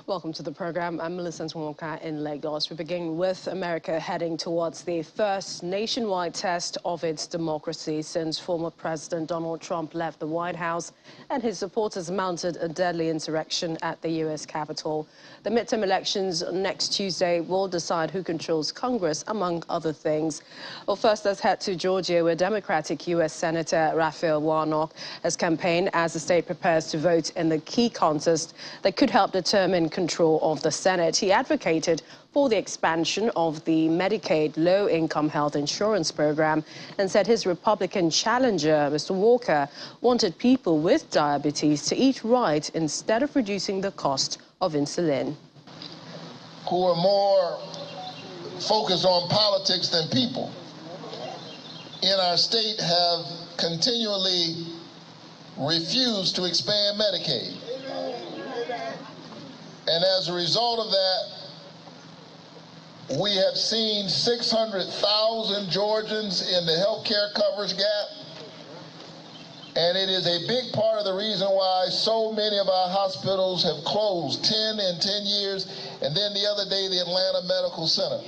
Welcome to the program. I'm Millicent Wonka in Lagos. We begin with America heading towards the first nationwide test of its democracy since former President Donald Trump left the White House and his supporters mounted a deadly insurrection at the U.S. Capitol. The midterm elections next Tuesday will decide who controls Congress, among other things. Well, first, let's head to Georgia, where Democratic U.S. Senator Raphael Warnock has campaigned as the state prepares to vote in the key contest that could help determine control of the Senate. He advocated for the expansion of the Medicaid low-income health insurance program and said his Republican challenger, Mr. Walker, wanted people with diabetes to eat right instead of reducing the cost of insulin. Who are more focused on politics than people in our state have continually refused to expand Medicaid. And as a result of that, we have seen 600,000 Georgians in the health care coverage gap. And it is a big part of the reason why so many of our hospitals have closed, 10 in 10 years. And then the other day, the Atlanta Medical Center.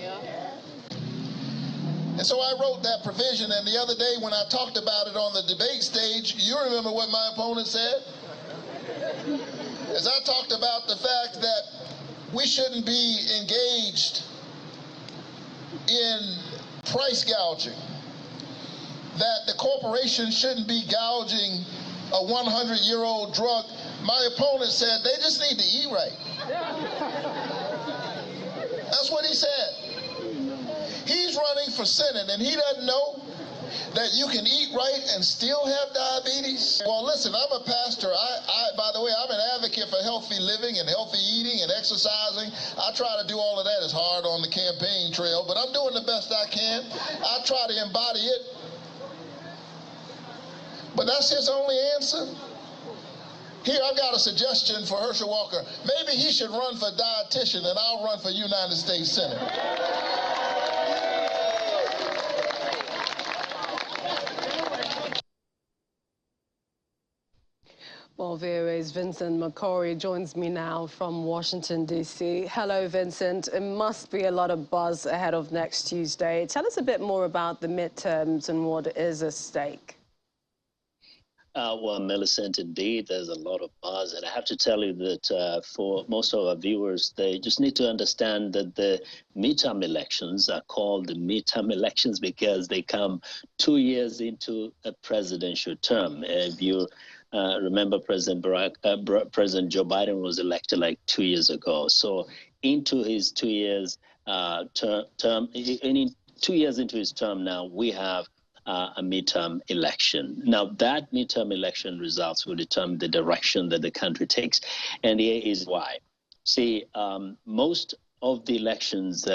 And so I wrote that provision, and the other day when I talked about it on the debate stage, you remember what my opponent said? As I talked about the fact that we shouldn't be engaged in price gouging, that the corporation shouldn't be gouging a 100-year-old drug, my opponent said they just need to eat right. That's what he said. He's running for Senate, and he doesn't know that you can eat right and still have diabetes? Well, listen, I'm a pastor. By the way, I'm an advocate for healthy living and healthy eating and exercising. I try to do all of that. It's hard on the campaign trail, but I'm doing the best I can. I try to embody it. But that's his only answer. Here, I've got a suggestion for Herschel Walker. Maybe he should run for dietitian, and I'll run for United States Senate. Well, VOA's Vincent McCory joins me now from Washington, D.C. Hello, Vincent. It must be a lot of buzz ahead of next Tuesday. Tell us a bit more about the midterms and what is at stake. Well, Millicent, indeed, there's a lot of buzz. And I have to tell you that for most of our viewers, they just need to understand that the midterm elections are called the midterm elections because they come 2 years into a presidential term. If you remember, President Joe Biden was elected like 2 years ago. So into his 2 years term, 2 years into his term now, we have a midterm election. Now, that midterm election results will determine the direction that the country takes. And here is why. See, most of the elections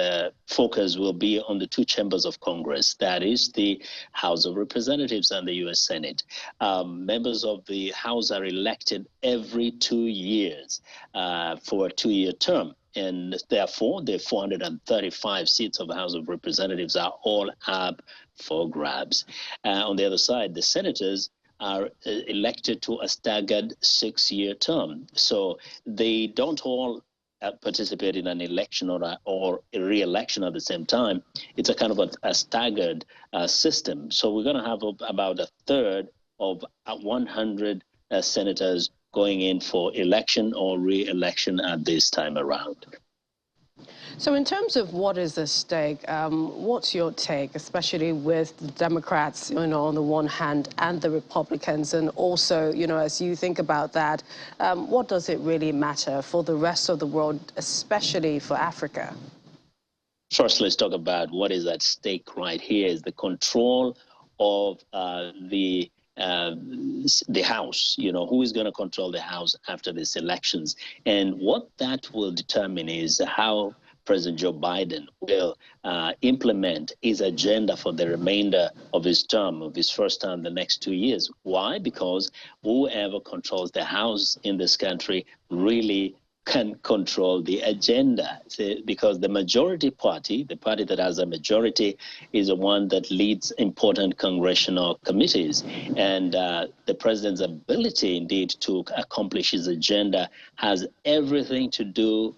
focus will be on the two chambers of Congress, that is the House of Representatives and the U.S. Senate. Members of the House are elected every 2 years for a 2-year term. And therefore, the 435 seats of the House of Representatives are all up for grabs. On the other side, the senators are elected to a staggered 6-year term. So they don't all participate in an election or a re-election at the same time. It's a kind of a staggered system. So we're going to have about a third of 100 senators going in for election or re-election at this time around. So in terms of what is at stake, what's your take, especially with the Democrats, on the one hand, and the Republicans, and also, as you think about that, what does it really matter for the rest of the world, especially for Africa? First, let's talk about what is at stake right here is the control of the House, who is going to control the House after these elections. And what that will determine is how President Joe Biden will implement his agenda for the remainder of his term, of his first term, the next 2 years. Why? Because whoever controls the House in this country really can control the agenda, because the majority party, the party that has a majority, is the one that leads important congressional committees. And the president's ability, indeed, to accomplish his agenda has everything to do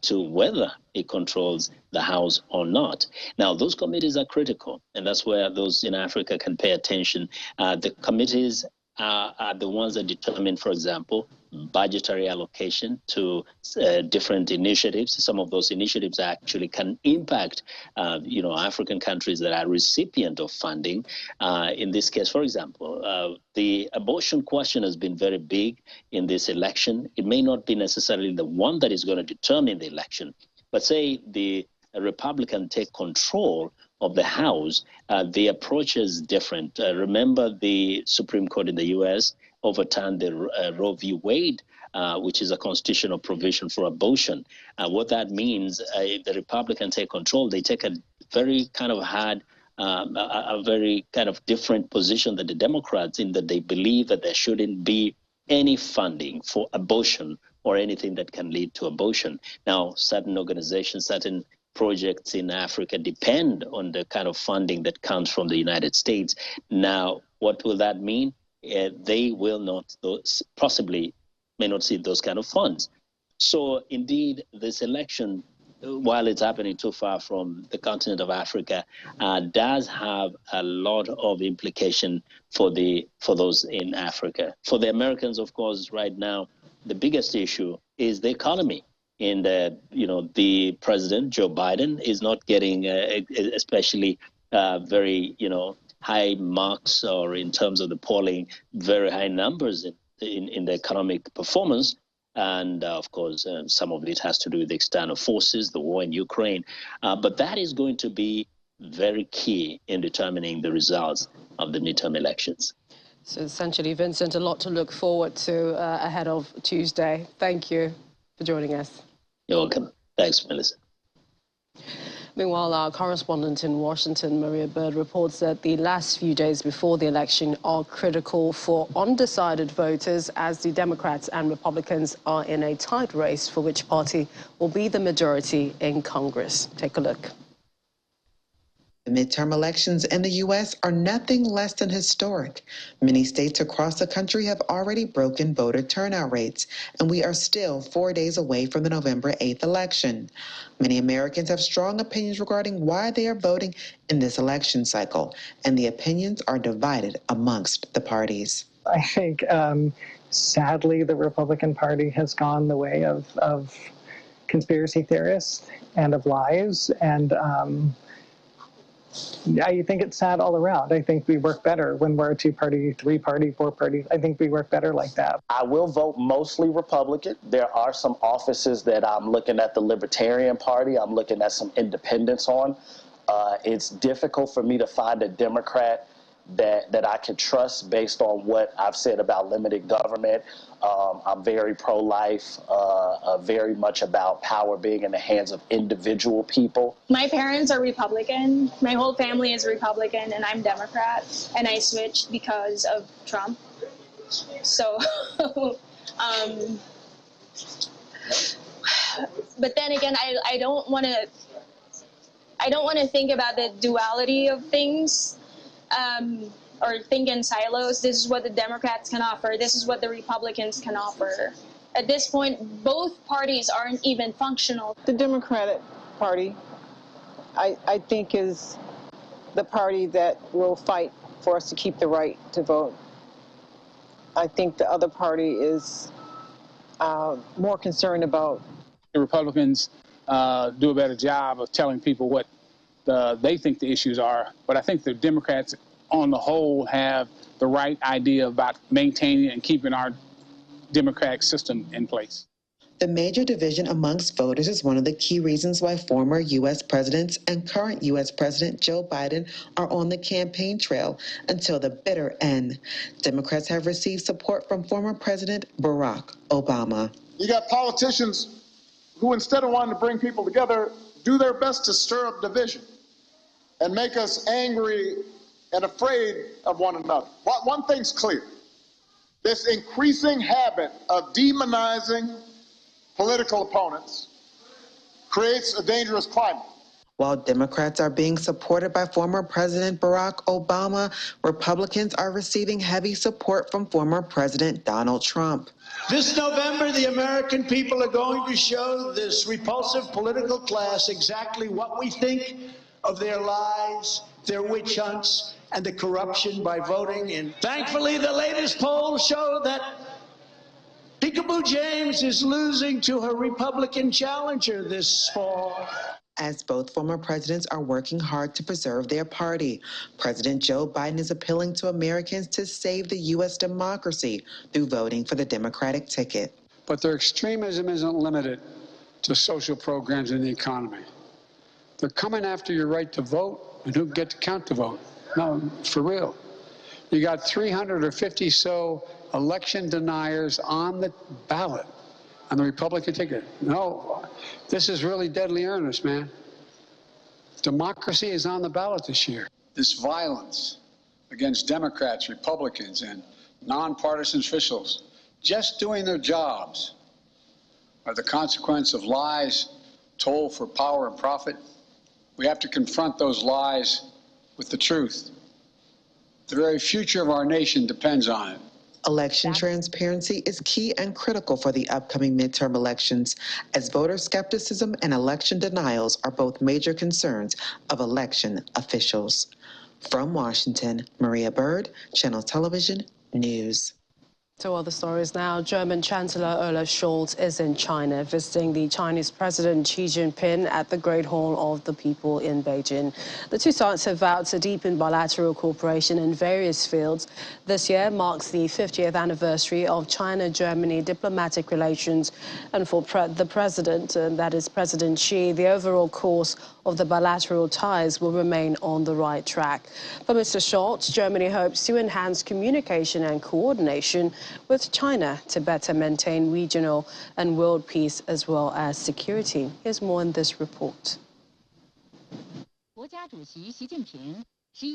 to whether he controls the House or not. Now, those committees are critical, and that's where those in Africa can pay attention. The committees are the ones that determine, for example, budgetary allocation to different initiatives. Some of those initiatives actually can impact, African countries that are recipient of funding. In this case, for example, the abortion question has been very big in this election. It may not be necessarily the one that is going to determine the election, but say the Republican take control of the House, the approach is different. Remember, the Supreme Court in the U.S. overturned the Roe v. Wade, which is a constitutional provision for abortion. What that means, the Republicans take control. They take a very kind of hard, a very kind of different position than the Democrats, in that they believe that there shouldn't be any funding for abortion or anything that can lead to abortion. Now, certain organizations, certain projects in Africa depend on the kind of funding that comes from the United States. Now, what will that mean? They will not, possibly may not see those kind of funds. So indeed, this election, while it's happening too far from the continent of Africa, does have a lot of implication for those in Africa. For the Americans, of course, right now, the biggest issue is the economy. And, the president, Joe Biden, is not getting especially very, high marks, or in terms of the polling, very high numbers in the economic performance. And, of course, some of it has to do with the external forces, the war in Ukraine. But that is going to be very key in determining the results of the midterm elections. So essentially, Vincent, a lot to look forward to ahead of Tuesday. Thank you for joining us. You're welcome. Thanks, Melissa. Meanwhile, our correspondent in Washington, Maria Bird, reports that the last few days before the election are critical for undecided voters, as the Democrats and Republicans are in a tight race for which party will be the majority in Congress. Take a look. The midterm elections in the U.S. are nothing less than historic. Many states across the country have already broken voter turnout rates, and we are still 4 days away from the November 8th election. Many Americans have strong opinions regarding why they are voting in this election cycle, and the opinions are divided amongst the parties. I think, sadly, the Republican Party has gone the way of conspiracy theorists and of lies, and I think it's sad all around. I think we work better when we're a two-party, three-party, four-party. I think we work better like that. I will vote mostly Republican. There are some offices that I'm looking at the Libertarian Party. I'm looking at some independents on. It's difficult for me to find a Democrat that I can trust based on what I've said about limited government. I'm very pro-life, very much about power being in the hands of individual people. My parents are Republican. My whole family is Republican, and I'm Democrat. And I switched because of Trump. So, but then again, I don't want to think about the duality of things. Or think in silos. This is what the Democrats can offer. This is what the Republicans can offer. At this point, both parties aren't even functional. The Democratic Party, I think, is the party that will fight for us to keep the right to vote. I think the other party is more concerned about. The Republicans do a better job of telling people what they think the issues are, but I think the Democrats on the whole have the right idea about maintaining and keeping our democratic system in place. The major division amongst voters is one of the key reasons why former U.S. presidents and current U.S. President Joe Biden are on the campaign trail until the bitter end. Democrats have received support from former President Barack Obama. You got politicians who, instead of wanting to bring people together, do their best to stir up division and make us angry and afraid of one another. One thing's clear. This increasing habit of demonizing political opponents creates a dangerous climate. While Democrats are being supported by former President Barack Obama, Republicans are receiving heavy support from former President Donald Trump. This November, the American people are going to show this repulsive political class exactly what we think of their lies, their witch hunts, and the corruption by voting in. Thankfully, the latest polls show that Peekaboo James is losing to her Republican challenger this fall. As both former presidents are working hard to preserve their party, President Joe Biden is appealing to Americans to save the U.S. democracy through voting for the Democratic ticket. But their extremism isn't limited to social programs and the economy. They're coming after your right to vote and who get to count the vote. No, for real. You got 350 so election deniers on the ballot on the Republican ticket. No, this is really deadly earnest, man. Democracy is on the ballot this year. This violence against Democrats, Republicans, and nonpartisan officials just doing their jobs are the consequence of lies told for power and profit. We have to confront those lies with the truth. The very future of our nation depends on it. Election transparency is key and critical for the upcoming midterm elections, as voter skepticism and election denials are both major concerns of election officials. From Washington, Maria Bird, Channel Television News. To other stories now. German Chancellor Olaf Scholz is in China, visiting the Chinese President Xi Jinping at the Great Hall of the People in Beijing. The two sides have vowed to deepen bilateral cooperation in various fields. This year marks the 50th anniversary of China-Germany diplomatic relations. And for the president, that is President Xi, the overall course of the bilateral ties will remain on the right track. For Mr. Scholz, Germany hopes to enhance communication and coordination with China to better maintain regional and world peace as well as security. Here's more in this report.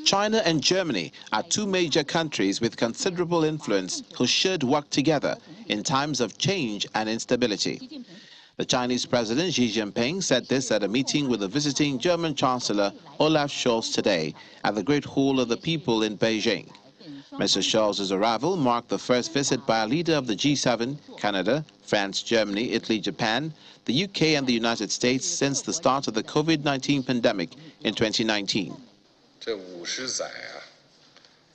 China and Germany are two major countries with considerable influence who should work together in times of change and instability. The Chinese President Xi Jinping said this at a meeting with the visiting German Chancellor Olaf Scholz today at the Great Hall of the People in Beijing. Mr. Scholz's arrival marked the first visit by a leader of the G7, Canada, France, Germany, Italy, Japan, the UK and the United States since the start of the COVID-19 pandemic in 2019.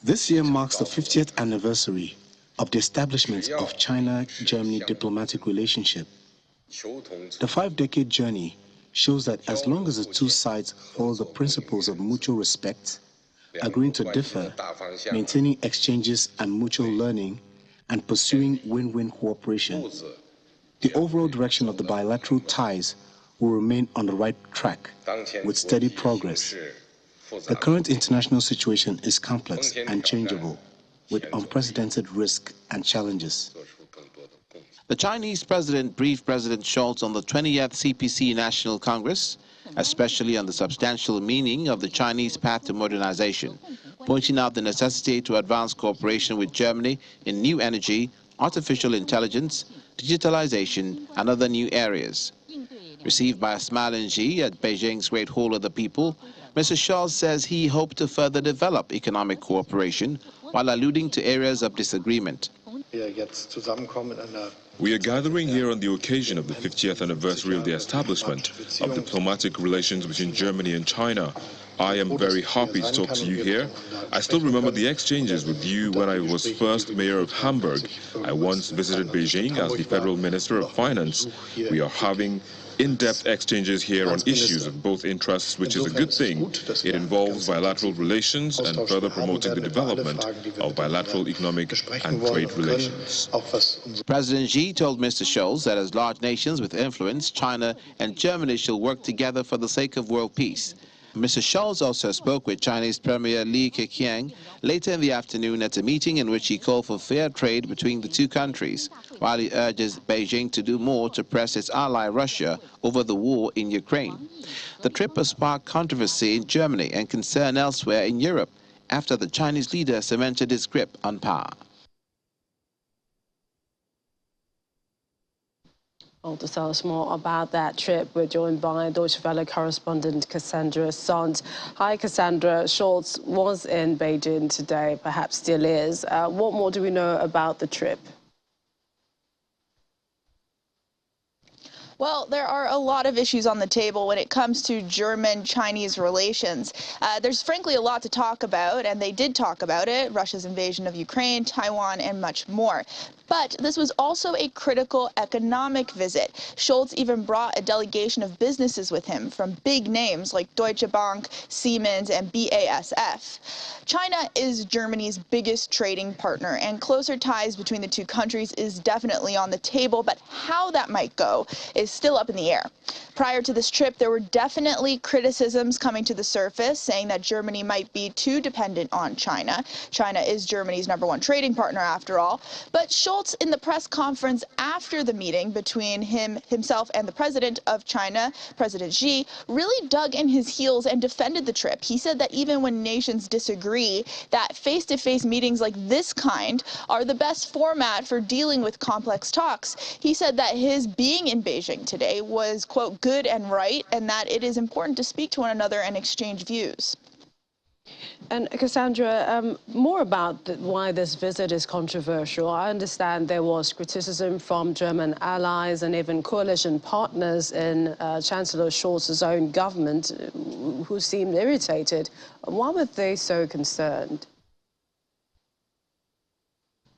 This year marks the 50th anniversary of the establishment of China-Germany diplomatic relationship. The 5-decade journey shows that as long as the two sides follow the principles of mutual respect, agreeing to differ, maintaining exchanges and mutual learning, and pursuing win-win cooperation, the overall direction of the bilateral ties will remain on the right track with steady progress. The current international situation is complex and changeable, with unprecedented risk and challenges. The Chinese president briefed President Scholz on the 20th CPC National Congress, especially on the substantial meaning of the Chinese path to modernization, pointing out the necessity to advance cooperation with Germany in new energy, artificial intelligence, digitalization, and other new areas. Received by a smiling Xi at Beijing's Great Hall of the People, Mr. Scholz says he hoped to further develop economic cooperation while alluding to areas of disagreement. We are gathering here on the occasion of the 50th anniversary of the establishment of diplomatic relations between Germany and China. I am very happy to talk to you here. I still remember the exchanges with you when I was first mayor of Hamburg. I once visited Beijing as the Federal Minister of Finance. We are having in-depth exchanges here on issues of both interests, which is a good thing. It involves bilateral relations and further promoting the development of bilateral economic and trade relations. President Xi told Mr. Scholz that as large nations with influence, China and Germany shall work together for the sake of world peace. Mr. Scholz also spoke with Chinese Premier Li Keqiang later in the afternoon at a meeting in which he called for fair trade between the two countries, while he urges Beijing to do more to press its ally Russia over the war in Ukraine. The trip has sparked controversy in Germany and concern elsewhere in Europe after the Chinese leader cemented his grip on power. Well, to tell us more about that trip, we're joined by Deutsche Welle correspondent Cassandra Sant. Hi, Cassandra. Scholz was in Beijing today, perhaps still is. What more do we know about the trip? Well, there are a lot of issues on the table when it comes to German-Chinese relations. There's frankly a lot to talk about, and they did talk about it, Russia's invasion of Ukraine, Taiwan, and much more. But this was also a critical economic visit. Scholz even brought a delegation of businesses with him from big names like Deutsche Bank, Siemens, and BASF. China is Germany's biggest trading partner, and closer ties between the two countries is definitely on the table, but how that might go is still up in the air. Prior to this trip, there were definitely criticisms coming to the surface, saying that Germany might be too dependent on China. China is Germany's #1 trading partner, after all. But Scholz, in the press conference after the meeting between himself and the president of China, President Xi, really dug in his heels and defended the trip. He said that even when nations disagree, that face-to-face meetings like this kind are the best format for dealing with complex talks. He said that his being in Beijing today was, quote, good and right, and that it is important to speak to one another and exchange views. And Cassandra, more about why this visit is controversial. I understand there was criticism from German allies and even coalition partners in Chancellor Scholz's own government who seemed irritated. Why were they so concerned?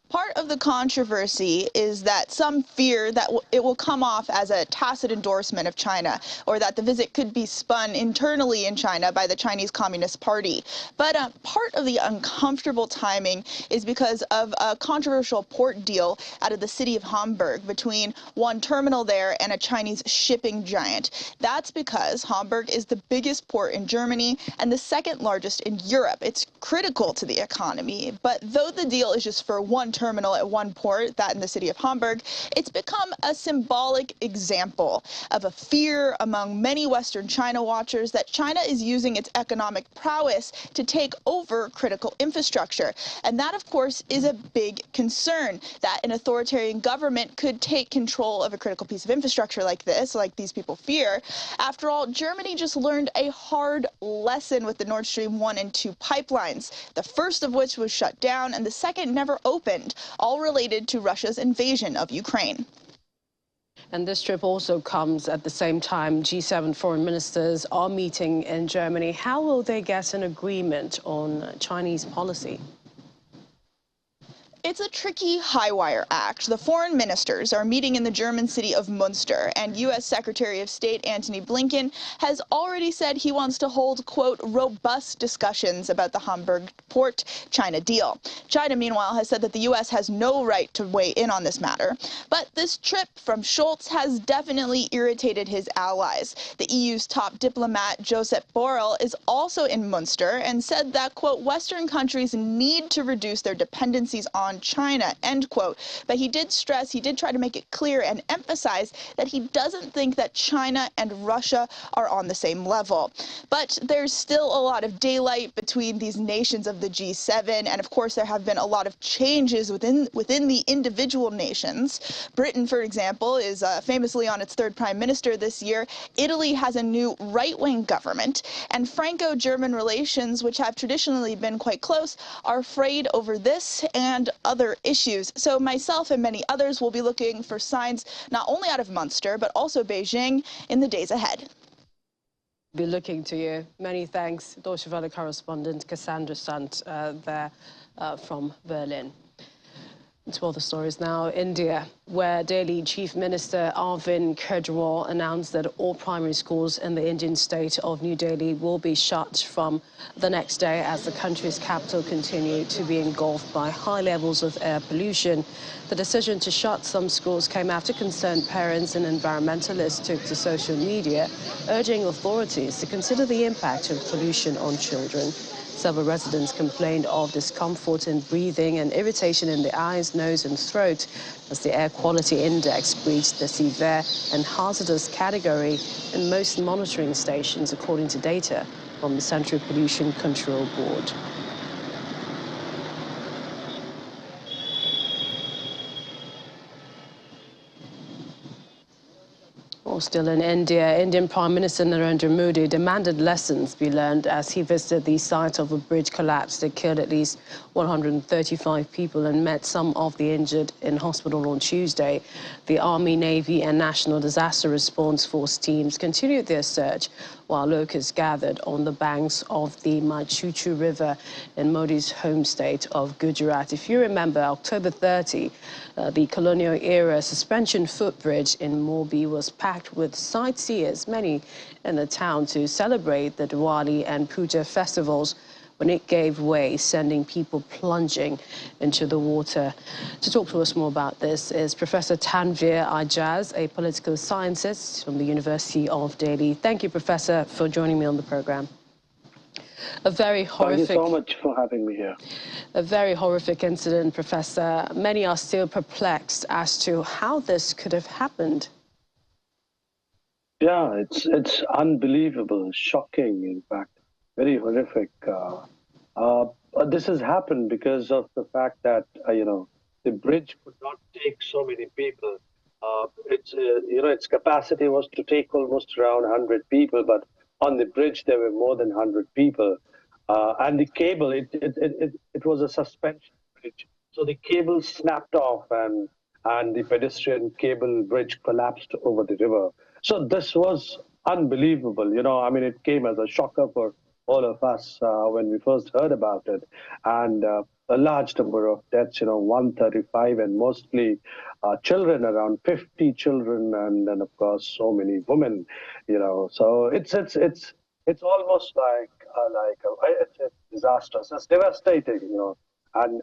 Part of the controversy is that some fear that it will come off as a tacit endorsement of China, or that the visit could be spun internally in China by the Chinese Communist Party. But part of the uncomfortable timing is because of a controversial port deal out of the city of Hamburg between one terminal there and a Chinese shipping giant. That's because Hamburg is the biggest port in Germany and the second largest in Europe. It's critical to the economy, but though the deal is just for one terminal at one port, that in the city of Hamburg, it's become a symbolic example of a fear among many Western China watchers that China is using its economic prowess to take over critical infrastructure. And that, of course, is a big concern, that an authoritarian government could take control of a critical piece of infrastructure like this, like these people fear. After all, Germany just learned a hard lesson with the Nord Stream 1 and 2 pipelines, the first of which was shut down and the second never opened, all related to Russia's invasion of Ukraine. And this trip also comes at the same time G7 foreign ministers are meeting in Germany. How will they get an agreement on Chinese policy? It's a tricky high-wire act. The foreign ministers are meeting in the German city of Münster, and U.S. Secretary of State Antony Blinken has already said he wants to hold, quote, robust discussions about the Hamburg Port-China deal. China, meanwhile, has said that the U.S. has no right to weigh in on this matter. But this trip from Scholz has definitely irritated his allies. The EU's top diplomat, Josep Borrell, is also in Münster and said that, quote, Western countries need to reduce their dependencies on China, end quote. But he did try to make it clear and emphasize that he doesn't think that China and Russia are on the same level. But there's still a lot of daylight between these nations of the G7, and of course there have been a lot of changes within the individual nations. Britain, for example, is famously on its third prime minister this year. Italy has a new right-wing government, and Franco-German relations, which have traditionally been quite close, are frayed over this and other issues. So myself and many others will be looking for signs not only out of Münster, but also Beijing in the days ahead. Be looking to you. Many thanks, Deutsche Welle correspondent Cassandra Sant there from Berlin. To other stories now. India, where Delhi Chief Minister Arvind Kejriwal announced that all primary schools in the Indian state of New Delhi will be shut from the next day as the country's capital continued to be engulfed by high levels of air pollution. The decision to shut some schools came after concerned parents and environmentalists took to social media, urging authorities to consider the impact of pollution on children. Several residents complained of discomfort in breathing and irritation in the eyes, nose and throat as the air quality index reached the severe and hazardous category in most monitoring stations, according to data from the Central Pollution Control Board. Now, still in India, Indian Prime Minister Narendra Modi demanded lessons be learned as he visited the site of a bridge collapse that killed at least 135 people and met some of the injured in hospital on Tuesday. The Army, Navy and National Disaster Response Force teams continued their search while locals gathered on the banks of the Machuchu River in Modi's home state of Gujarat. If you remember, October 30, the colonial-era suspension footbridge in Morbi was packed with sightseers, many in the town, to celebrate the Diwali and Puja festivals when it gave way, sending people plunging into the water. To talk to us more about this is Professor Tanvir Ijaz, a political scientist from the University of Delhi. Thank you, Professor, for joining me on the program. A very horrific... Thank you so much for having me here. A very horrific incident, Professor. Many are still perplexed as to how this could have happened. Yeah, it's unbelievable, shocking, in fact, very horrific. This has happened because of the fact that, the bridge could not take so many people. Its capacity was to take almost around 100 people, but on the bridge there were more than 100 people. And the cable, it was a suspension bridge. So the cable snapped off and the pedestrian cable bridge collapsed over the river. So this was unbelievable. It came as a shocker for all of us when we first heard about it. And a large number of deaths, 135, and mostly children, around 50 children, and then of course so many women. So it's almost like it's disastrous. It's devastating. And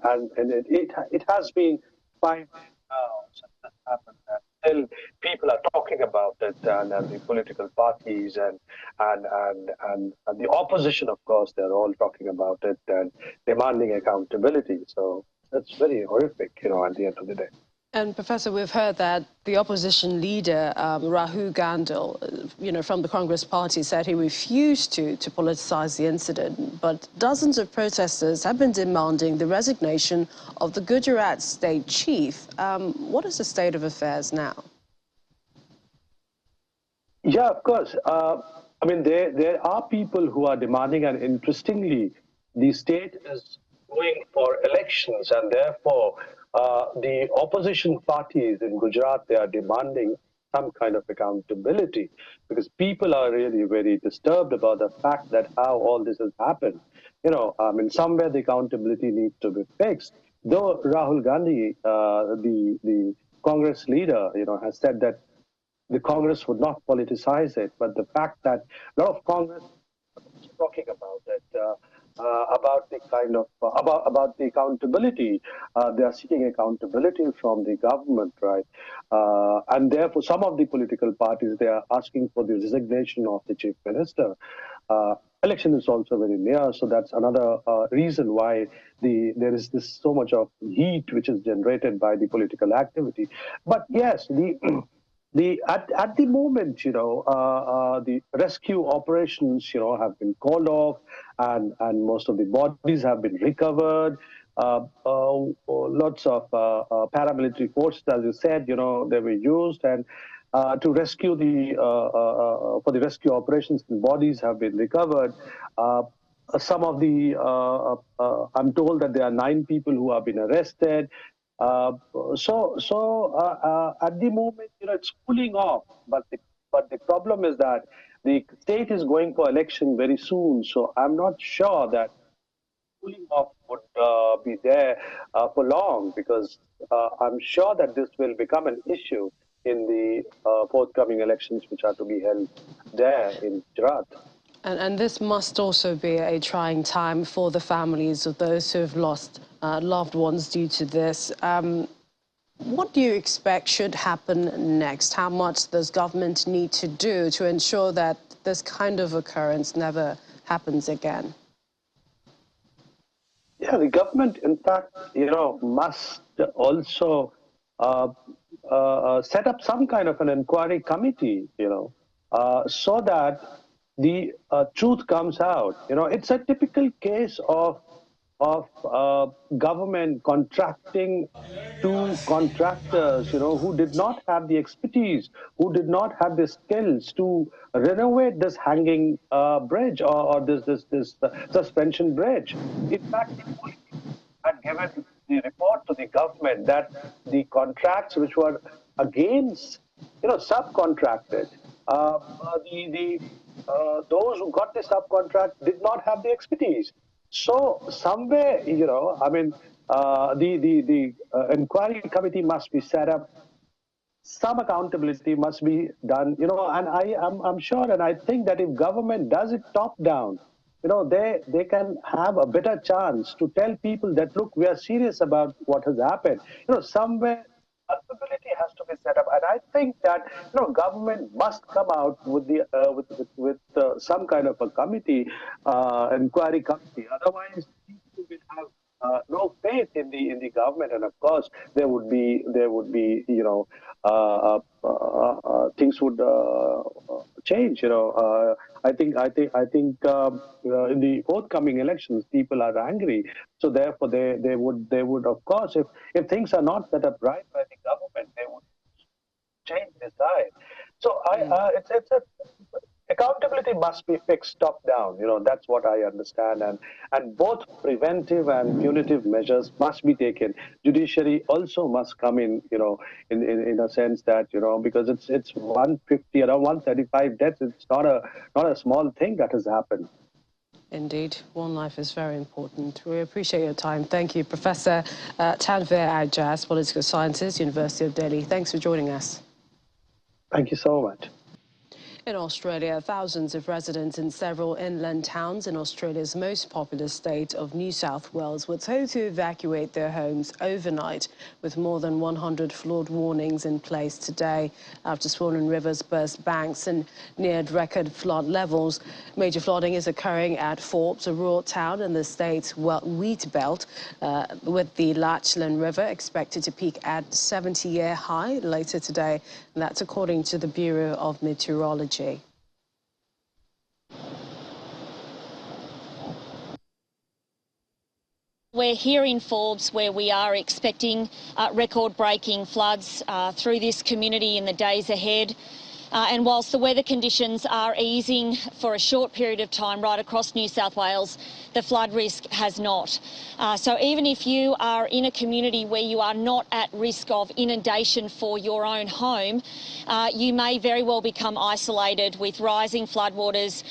it has been 5 days now since this happened. And still, people are talking about it, and the political parties and the opposition, of course, they're all talking about it and demanding accountability. So that's very horrific, at the end of the day. And Professor, we've heard that the opposition leader, Rahul Gandhi, from the Congress party, said he refused to politicize the incident. But dozens of protesters have been demanding the resignation of the Gujarat state chief. What is the state of affairs now? Yeah, of course. There are people who are demanding, and interestingly, the state is going for elections, and therefore the opposition parties in Gujarat, they are demanding some kind of accountability, because people are really very disturbed about the fact that how all this has happened. Somewhere the accountability needs to be fixed. Though Rahul Gandhi, the Congress leader, has said that the Congress would not politicize it, but the fact that a lot of Congress is talking about it, about the accountability. They are seeking accountability from the government, right? And therefore, some of the political parties, they are asking for the resignation of the chief minister. Election is also very near, so that's another reason why there is this so much of heat which is generated by the political activity. But yes, at the moment, the rescue operations, have been called off, and most of the bodies have been recovered. Lots of paramilitary forces, as you said, they were used, and to rescue for the rescue operations, the bodies have been recovered. Some of the, I'm told that there are 9 people who have been arrested. At the moment, it's cooling off, but the problem is that the state is going for election very soon. So I'm not sure that cooling off would be there for long, because I'm sure that this will become an issue in the forthcoming elections, which are to be held there in Gujarat. And this must also be a trying time for the families of those who have lost loved ones due to this. What do you expect should happen next? How much does government need to do to ensure that this kind of occurrence never happens again? Yeah, the government, in fact, must also set up some kind of an inquiry committee, so that the truth comes out. It's a typical case of government contracting to contractors, who did not have the expertise, who did not have the skills to renovate this hanging bridge or this suspension bridge. In fact, the police had given the report to the government that the contracts which were against, subcontracted, those who got the subcontract did not have the expertise. So somewhere, the inquiry committee must be set up. Some accountability must be done, and I'm sure, and I think that if government does it top down, they can have a better chance to tell people that, look, we are serious about what has happened. Somewhere accountability has to be set up, and I think that government must come out with the with some kind of a committee, inquiry committee. Otherwise, people will have no faith in the government, and of course there would be things would change. I think in the forthcoming elections, people are angry, so therefore they would of course, if things are not set up right by the government, they would change the side. So it's accountability must be fixed top down. That's what I understand, and both preventive and punitive measures must be taken. Judiciary also must come in, in a sense that, because it's 150, around 135 deaths. It's not a small thing that has happened. Indeed, one life is very important. We appreciate your time. Thank you, Professor Tanvir Ajaz, Political Sciences, University of Delhi. Thanks for joining us. Thank you so much. In Australia, thousands of residents in several inland towns in Australia's most populous state of New South Wales were told to evacuate their homes overnight, with more than 100 flood warnings in place today after swollen rivers burst banks and neared record flood levels. Major flooding is occurring at Forbes, a rural town in the state's wheat belt, with the Lachlan River expected to peak at 70-year high later today. And that's according to the Bureau of Meteorology. We're here in Forbes, where we are expecting record-breaking floods through this community in the days ahead. And whilst the weather conditions are easing for a short period of time right across New South Wales, the flood risk has not. So even if you are in a community where you are not at risk of inundation for your own home, you may very well become isolated with rising floodwaters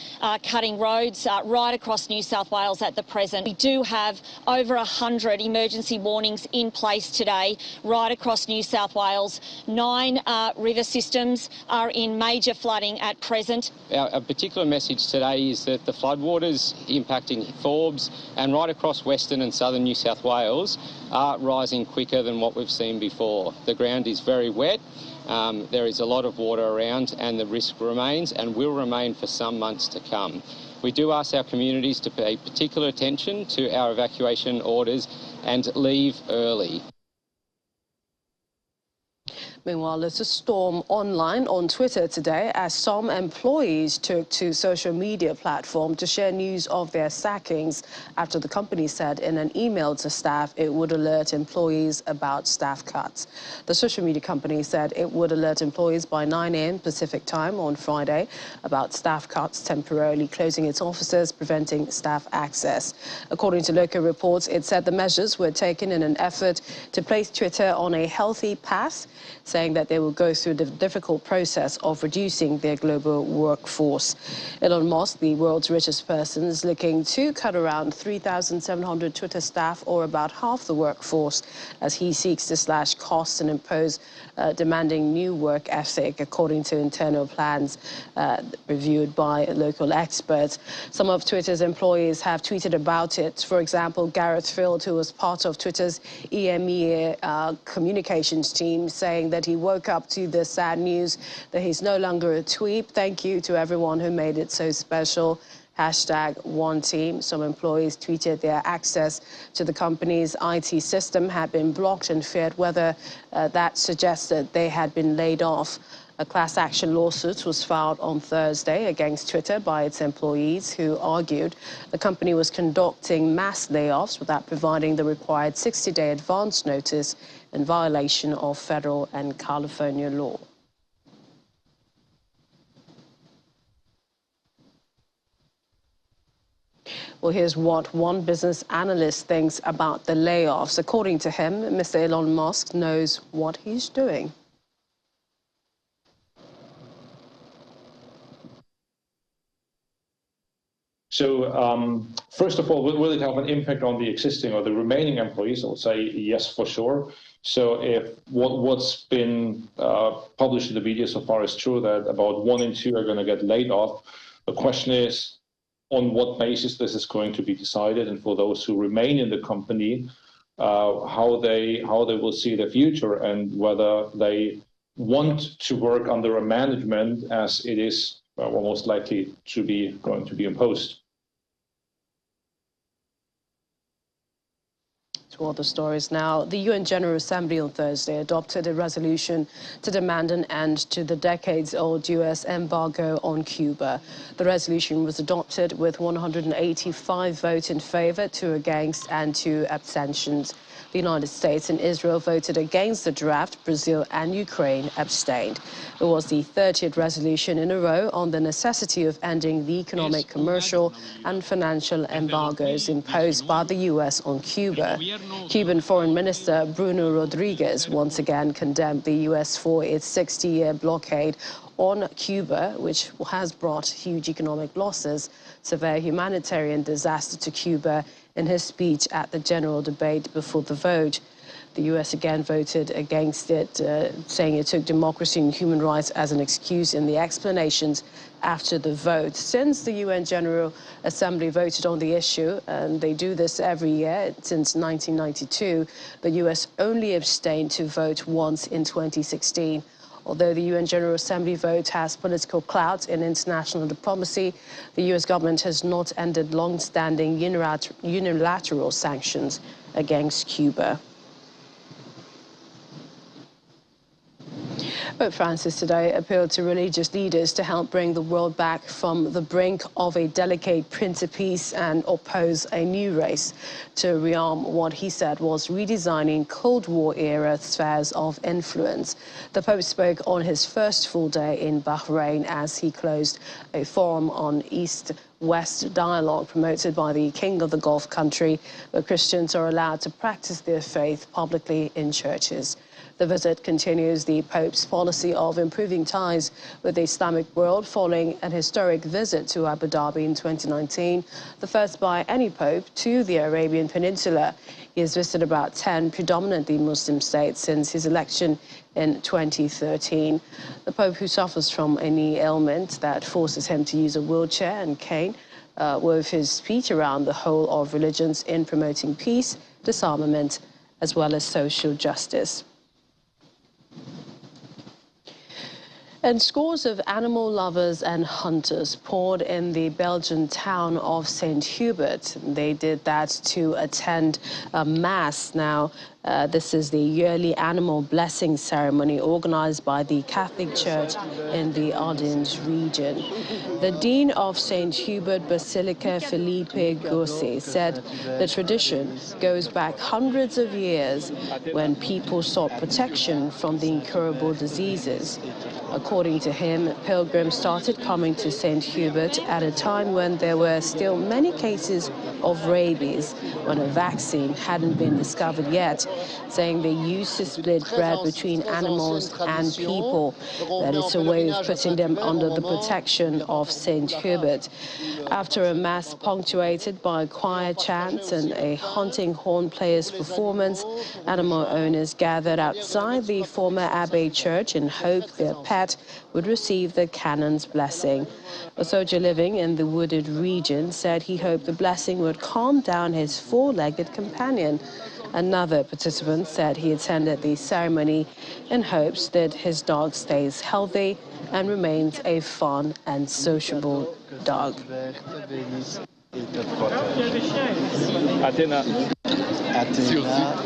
cutting roads right across New South Wales at the present. We do have over 100 emergency warnings in place today right across New South Wales. 9 river systems are in major flooding at present. Our particular message today is that the floodwaters impacting Forbes and right across Western and Southern New South Wales are rising quicker than what we've seen before. The ground is very wet, there is a lot of water around, and the risk remains and will remain for some months to come. We do ask our communities to pay particular attention to our evacuation orders and leave early. Meanwhile, there's a storm online on Twitter today as some employees took to social media platform to share news of their sackings after the company said in an email to staff it would alert employees about staff cuts. The social media company said it would alert employees by 9 a.m. Pacific time on Friday about staff cuts, temporarily closing its offices, preventing staff access. According to local reports, it said the measures were taken in an effort to place Twitter on a healthy path, saying that they will go through the difficult process of reducing their global workforce. Elon Musk, the world's richest person, is looking to cut around 3,700 Twitter staff, or about half the workforce, as he seeks to slash costs and impose demanding new work ethic, according to internal plans reviewed by local experts. Some of Twitter's employees have tweeted about it. For example, Gareth Field, who was part of Twitter's EMEA communications team, saying that he woke up to the sad news that he's no longer a tweep. Thank you to everyone who made it so special. #OneTeam. Some employees tweeted their access to the company's IT system had been blocked and feared whether that suggested they had been laid off. A class action lawsuit was filed on Thursday against Twitter by its employees who argued the company was conducting mass layoffs without providing the required 60-day advance notice in violation of federal and California law. Well, here's what one business analyst thinks about the layoffs. According to him, Mr. Elon Musk knows what he's doing. So first of all, will it have an impact on the existing or the remaining employees? I would say yes, for sure. So if what's been published in the media so far is true, that about 1 in 2 are going to get laid off, the question is on what basis this is going to be decided, and for those who remain in the company, how they will see their future and whether they want to work under a management as it is most likely going to be imposed. To other stories now, the UN General Assembly on Thursday adopted a resolution to demand an end to the decades-old U.S. embargo on Cuba. The resolution was adopted with 185 votes in favor, 2 against, and 2 abstentions. The United States and Israel voted against the draft. Brazil and Ukraine abstained. It was the 30th resolution in a row on the necessity of ending the economic, commercial, and financial embargoes imposed by the U.S. on Cuba. Cuban Foreign Minister Bruno Rodriguez once again condemned the U.S. for its 60-year blockade on Cuba, which has brought huge economic losses, severe humanitarian disaster to Cuba, in his speech at the general debate before the vote. The U.S. again voted against it, saying it took democracy and human rights as an excuse in the explanations after the vote. Since the UN General Assembly voted on the issue, and they do this every year since 1992, the U.S. only abstained to vote once in 2016. Although the UN General Assembly vote has political clout in international diplomacy, the U.S. government has not ended long-standing unilateral sanctions against Cuba. Pope Francis today appealed to religious leaders to help bring the world back from the brink of a delicate precipice and oppose a new race to rearm what he said was redesigning Cold War-era spheres of influence. The Pope spoke on his first full day in Bahrain as he closed a forum on East-West dialogue promoted by the King of the Gulf country, where Christians are allowed to practice their faith publicly in churches. The visit continues the Pope's policy of improving ties with the Islamic world following an historic visit to Abu Dhabi in 2019, the first by any Pope to the Arabian Peninsula. He has visited about 10 predominantly Muslim states since his election in 2013. The Pope, who suffers from a knee ailment that forces him to use a wheelchair and cane, wove his speech around the whole of religions in promoting peace, disarmament, as well as social justice. And scores of animal lovers and hunters poured in the Belgian town of St. Hubert. They did that to attend a mass. Now, this is the yearly animal blessing ceremony organized by the Catholic Church in the Ardennes region. The Dean of St. Hubert Basilica, Philippe Gosset, said the tradition goes back hundreds of years when people sought protection from the incurable diseases. According to him, pilgrims started coming to St. Hubert at a time when there were still many cases of rabies, when a vaccine hadn't been discovered yet, saying they used to split bread between animals and people. That is a way of putting them under the protection of St. Hubert. After a mass punctuated by choir chants and a hunting horn player's performance, animal owners gathered outside the former Abbey Church in hope their pet would receive the canon's blessing. A soldier living in the wooded region said he hoped the blessing would calm down his four-legged companion. Another participant said he attended the ceremony in hopes that his dog stays healthy and remains a fun and sociable dog. Athéna,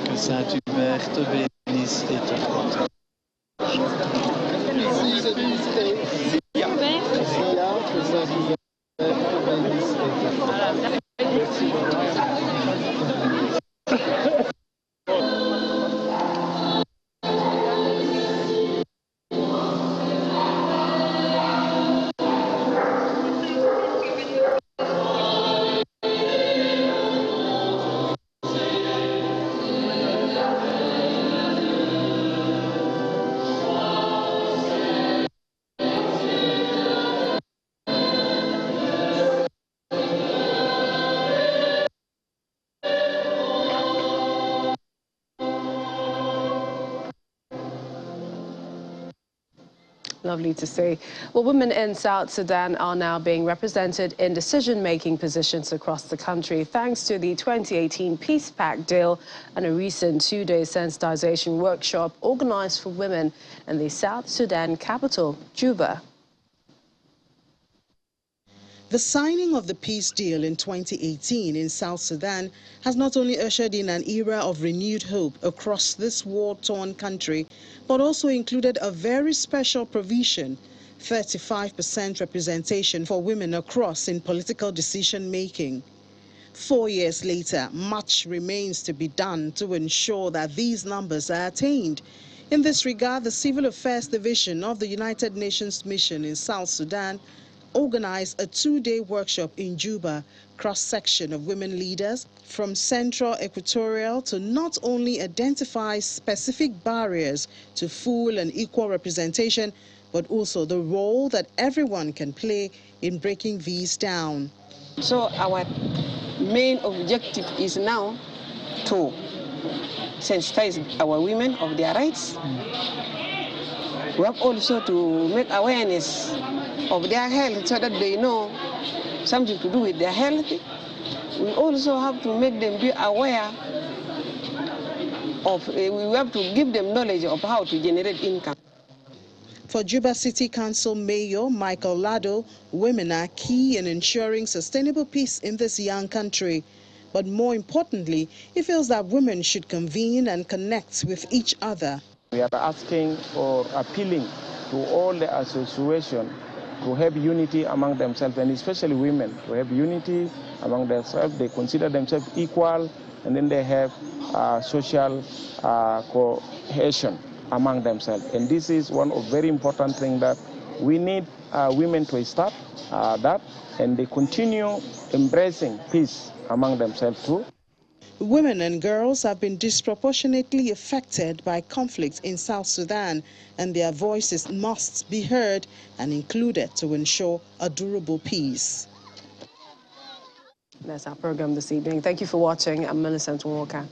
que Saint-Hubert te bénisse et te protège. Lovely to see. Well, women in South Sudan are now being represented in decision-making positions across the country thanks to the 2018 Peace Pact deal and a recent two-day sensitization workshop organized for women in the South Sudan capital, Cuba. The signing of the peace deal in 2018 in South Sudan has not only ushered in an era of renewed hope across this war-torn country, but also included a very special provision, 35% representation for women across in political decision-making. 4 years later, much remains to be done to ensure that these numbers are attained. In this regard, the Civil Affairs Division of the United Nations Mission in South Sudan organized a two-day workshop in Juba, cross-section of women leaders from Central Equatorial to not only identify specific barriers to full and equal representation, but also the role that everyone can play in breaking these down. So our main objective is now to sensitize our women of their rights. We have also to make awareness of their health so that they know something to do with their health. We also have to make them be aware of, we have to give them knowledge of how to generate income. For Juba City Council Mayor Michael Lado, women are key in ensuring sustainable peace in this young country. But more importantly, he feels that women should convene and connect with each other. We are asking or appealing to all the associations to have unity among themselves, and especially women, to have unity among themselves. They consider themselves equal, and then they have social cohesion among themselves. And this is one of very important things that we need women to start that, and they continue embracing peace among themselves too. Women and girls have been disproportionately affected by conflict in South Sudan, and their voices must be heard and included to ensure a durable peace. That's our program this evening. Thank you for watching. I'm Millicent Walker.